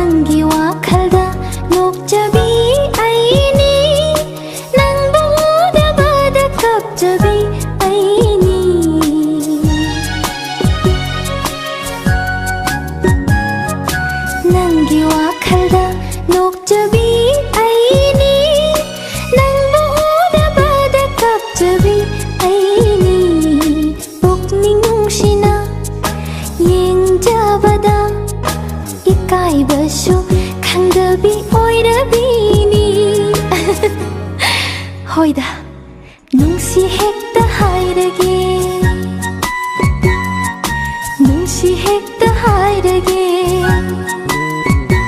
ꯅꯪꯒꯤ ꯋꯥꯈꯜꯗ ꯅꯣꯛꯆꯕꯤ ꯑꯩꯅꯤ ꯅꯪꯕꯨ ꯎꯗꯕꯗ ꯀꯞꯆꯕꯤ ꯑꯩꯅꯤ ꯅꯪꯒꯤ ꯋꯥꯈꯜꯗ ꯅꯣꯛꯆꯕꯤ ꯑꯩꯅꯤ ꯅꯪꯕꯨ ꯎꯗꯕꯗ ꯀꯞꯆꯕꯤ ꯑꯩꯅꯤ ꯄꯨꯛꯅꯤꯡ ꯅꯨꯡꯁꯤꯅ ꯌꯦꯡꯖꯕꯗ 이까이버쇼 강급이 오이라비니 호이다